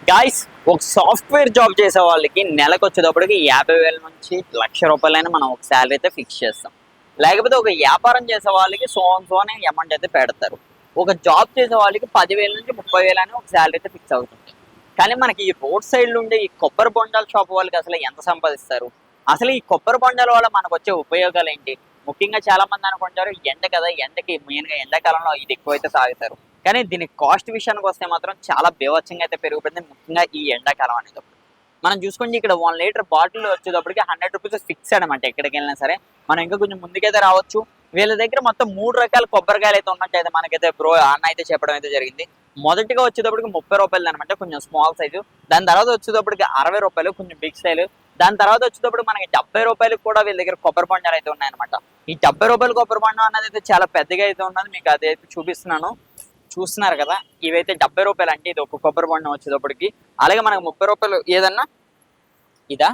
Guys, ఒక software job చేసే వాళ్ళకి నెలకు వచ్చేటప్పటికి 50,000 నుంచి ₹1,00,000 మనం ఒక శాలరీ అయితే ఫిక్స్ చేస్తాం. లేకపోతే ఒక వ్యాపారం చేసే వాళ్ళకి అని అమౌంట్ అయితే పెడతారు. ఒక జాబ్ చేసే వాళ్ళకి 10,000 నుంచి 30,000 అని ఒక శాలరీ అయితే ఫిక్స్ అవుతుంది. కానీ మనకి ఈ రోడ్ సైడ్లో ఉండే ఈ కొబ్బరి బొండాల షాప్ వాళ్ళకి అసలు ఎంత సంపాదిస్తారు? అసలు ఈ కొబ్బరి బొండాల వల్ల మనకు వచ్చే ఉపయోగాలు ఏంటి? ముఖ్యంగా చాలా మంది అనుకుంటారు ఎండ కదా, ఎండకి మెయిన్గా ఎండాకాలంలో ఇది ఎక్కువైతే తాగుతారు. కానీ దీని కాస్ట్ విషయానికి వస్తే మాత్రం చాలా బీభత్సంగా అయితే పెరిగిపోయింది, ముఖ్యంగా ఈ ఎండాకాలం అనేటప్పుడు. మనం చూసుకుంటే ఇక్కడ 1 లీటర్ బాటిల్ వచ్చేటప్పటికి ₹100 ఫిక్స్ అనమాట. ఎక్కడికి వెళ్ళినా సరే మనం ఇంకా కొంచెం ముందుకైతే రావచ్చు. వీళ్ళ దగ్గర మొత్తం 3 రకాల కొబ్బరికాయలు అయితే ఉన్నట్టయితే మనకైతే బ్రో అన్న అయితే చెప్పడం అయితే జరిగింది. మొదటిగా వచ్చేటప్పటికి ₹30 అనమాట, కొంచెం స్మాల్ సైజు. దాని తర్వాత వచ్చేటప్పటికి ₹60 కొంచెం బిగ్ స్టైల్. దాని తర్వాత వచ్చేటప్పుడు మనకి ₹70 కూడా వీళ్ళ దగ్గర కొబ్బరి బొండాలు అయితే ఉన్నాయన్నమాట. ఈ ₹70 కొబ్బరి బొండం అనేది అయితే చాలా పెద్దగా అయితే ఉన్నది, మీకు అది అయితే చూపిస్తున్నాను. చూస్తున్నారు కదా, ఇవైతే ₹70 అంటే ఇది ఒక కొబ్బరి బొండం వచ్చేటప్పటికి. అలాగే మనకు ₹30 ఏదన్నా ఇదా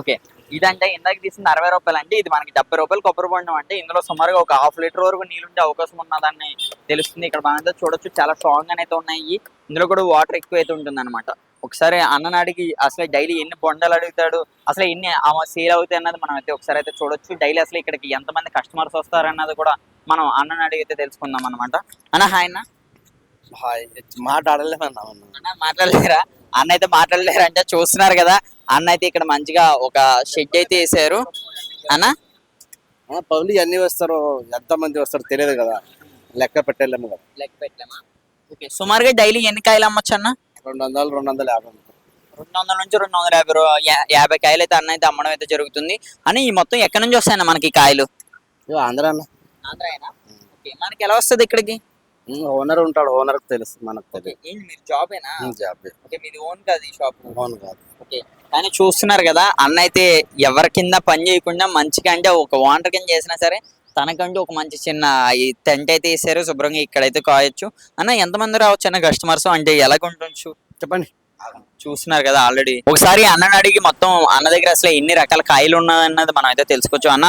ఓకే, ఇదంటే ఇందాక తీసింది ₹60 అంటే ఇది మనకి ₹70 కొబ్బరి బొండం. అంటే ఇందులో సుమారుగా ఒక 1/2 లీటర్ వరకు నీళ్ళుండే అవకాశం ఉన్నదాన్ని తెలుస్తుంది. ఇక్కడ మనంతా చూడొచ్చు, చాలా స్ట్రాంగ్ అయితే ఉన్నాయి. ఇందులో కూడా వాటర్ ఎక్కువ అయితే ఉంటుంది అనమాట. ఒకసారి అన్నని అడిగి అసలు డైలీ ఎన్ని బొండాలు అడుగుతాడు, అసలు ఎన్ని సేల్ అవుతాయి అన్నది మనం అయితే ఒకసారి అయితే చూడొచ్చు. డైలీ అసలు ఇక్కడికి ఎంతమంది కస్టమర్స్ వస్తారన్నది కూడా మనం అన్నని అడిగి అయితే తెలుసుకుందాం అనమాట. అన్న హాయ్ అన్న. హాయ్. మాట్లాడలేమన్నా అన్న మాట్లాడలేరా? అన్న అయితే మాట్లాడలేరు అంటే చూస్తున్నారు కదా, అన్న అయితే ఇక్కడ మంచిగా ఒక షెడ్ అయితే వేసారు. అన్న పబ్లిక్ అన్ని వస్తారు, ఎంత మంది వస్తారు తెలియదు కదా, లెక్క పెట్టలేము కదా. లెక్క పెట్టామా? ఓకే, సుమారుగా డైలీ ఎన్ని కాయలు అమ్మొచ్చు అన్న? 200 250 200 నుంచి 250 50 కాయలు అయితే అన్న అయితే అమ్మడం అయితే జరుగుతుంది. అని ఈ మొత్తం ఎక్కడి నుంచి వస్తాయన్న మనకి కాయలు? ఆంధ్ర అన్న. ఆంధ్రాయేనా? ఓకే, మనకి ఎలా వస్తుంది ఇక్కడికి? ఓనర్ ఉంటాడు, ఓనర్ తెలుసు, మనకు తెలియదు. ఏంటి మీరు జాబేనా? జాబ్. ఓకే, మీది ఓన్ కాదు ఈ షాప్? ఓన్ కాదు. ఓకే, కానీ చూస్తున్నారు కదా, అన్న అయితే ఎవరి కింద పని చేయకుండా మంచిగా, అంటే ఒక ఓనర్ కింద చేసినా సరే తనకంటూ ఒక మంచి చిన్న ఈ టెంట్ అయితే వేసారు. శుభ్రంగా ఇక్కడైతే కాయొచ్చు. అన్న ఎంతమంది రావచ్చు అన్న కస్టమర్స్, అంటే ఎలాగుండొచ్చు చెప్పండి. చూస్తున్నారు కదా ఆల్రెడీ. ఒకసారి అన్నని అడిగి మొత్తం అన్న దగ్గర అసలు ఎన్ని రకాల కాయలు ఉన్నదన్నది మనం అయితే తెలుసుకోవచ్చు. అన్న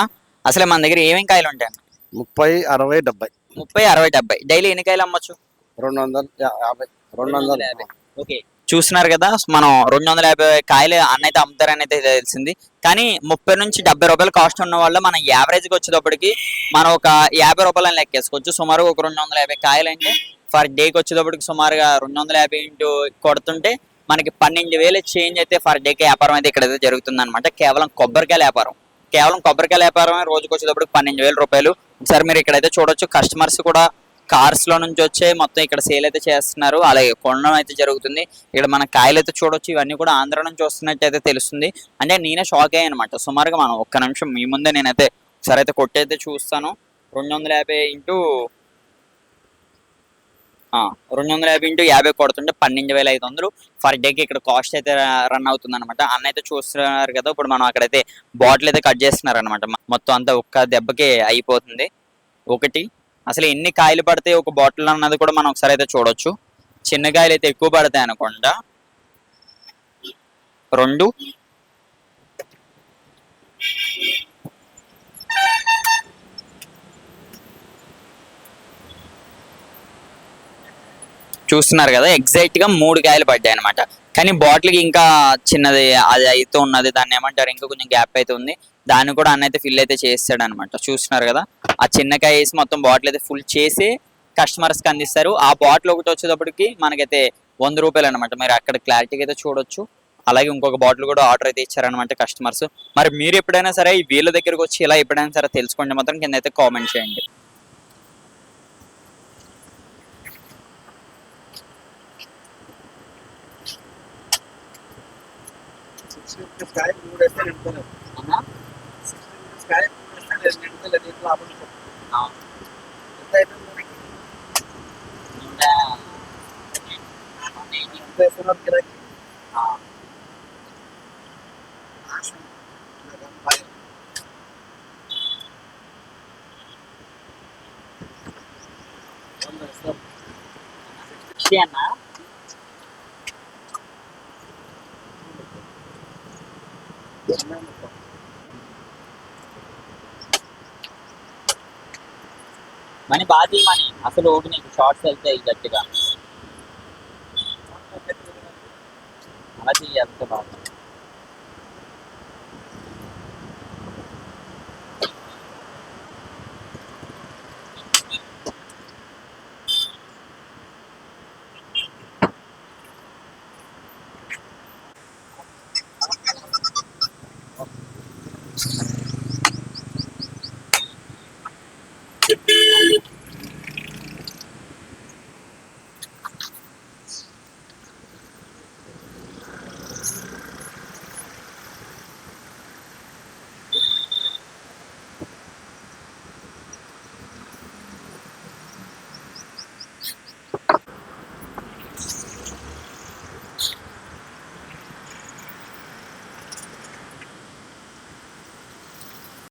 అసలు మన దగ్గర ఏమేమి కాయలు ఉంటాయి అన్న? 30 60 70. 30 60 70. డైలీ ఎన్ని కాయలు అమ్మొచ్చు? 250 250. ఓకే, చూస్తున్నారు కదా, మనం 250 కాయలు అన్న అయితే అమ్ముతారని అయితే తెలిసింది. కానీ 30 నుంచి ₹70 కాస్ట్ ఉన్న వాళ్ళు మనం యావరేజ్గా వచ్చేటప్పటికి మనం ఒక ₹50 లెక్కేసుకోవచ్చు. సుమారు ఒక 250 కాయలు అంటే ఫర్ డేకి వచ్చేటప్పటికి సుమారుగా 250 ఇంటూ కొడుతుంటే మనకి 12,000 చేంజ్ అయితే ఫర్ డేకి వ్యాపారం అయితే ఇక్కడైతే జరుగుతుంది అనమాట. కేవలం కొబ్బరికాయల వ్యాపారం, కేవలం కొబ్బరికాయల వ్యాపారం రోజుకి వచ్చేటప్పటికి ₹12,000. ఒకసారి మీరు ఇక్కడైతే చూడొచ్చు, కస్టమర్స్ కూడా కార్స్ లో నుంచి వచ్చే మొత్తం ఇక్కడ సేల్ అయితే చేస్తున్నారు, అలాగే కొనడం అయితే జరుగుతుంది. ఇక్కడ మన కాయలు అయితే చూడొచ్చు, ఇవన్నీ కూడా ఆంధ్ర నుంచి వస్తున్నట్టు అయితే తెలుస్తుంది. అంటే నేనే షాక్ అయ్యాను అనమాట. సుమారుగా మనం ఒక్క నిమిషం మీ ముందే నేనైతే ఒకసారి అయితే కొట్టయితే చూస్తాను. 250 ఇంటూ 50 కొడుతుంటే 12,500 ఫర్ డేకి ఇక్కడ కాస్ట్ అయితే రన్ అవుతుంది అనమాట. అన్న అయితే చూస్తున్నారు కదా, ఇప్పుడు మనం అక్కడైతే బాటిల్ అయితే కట్ చేస్తున్నారు అనమాట. మొత్తం అంతా ఒక్క దెబ్బకి అయిపోతుంది. ఒకటి అసలు ఎన్ని కాయలు పడతాయి ఒక బాటిల్ అన్నది కూడా మనం ఒకసారి అయితే చూడొచ్చు. చిన్న కాయలు అయితే ఎక్కువ పడతాయి అనుకుంటా. 2 చూస్తున్నారు కదా, ఎగ్జాక్ట్ గా 3 కాయలు పడ్డాయి అనమాట. కానీ బాటిల్కి ఇంకా చిన్నది అది అయితే ఉన్నది, దాన్ని ఏమంటారు, ఇంకా కొంచెం గ్యాప్ అయితే ఉంది. దాన్ని కూడా అన్న అయితే ఫిల్ అయితే చేస్తాడు అనమాట. చూస్తున్నారు కదా, ఆ చిన్నకాయ వేసి మొత్తం బాటిల్ అయితే ఫుల్ చేసి కస్టమర్స్కి అందిస్తారు. ఆ బాటిల్ ఒకటి వచ్చేటప్పటికి మనకైతే ₹100 అనమాట. మీరు అక్కడ క్లారిటీగా అయితే చూడొచ్చు. అలాగే ఇంకొక బాటిల్ కూడా ఆర్డర్ అయితే ఇచ్చారనమాట కస్టమర్స్. మరి మీరు ఎప్పుడైనా సరే వీళ్ళ దగ్గరకు వచ్చి ఇలా ఎప్పుడైనా సరే తెలుసుకోండి మాత్రం కింద అయితే కామెంట్ చేయండి. మనీ బాగా మనీ అసలు ఓపెన్ షార్ట్స్ వెళ్తాయి గట్టిగా. అలా చేయాలి బాగుంటుంది.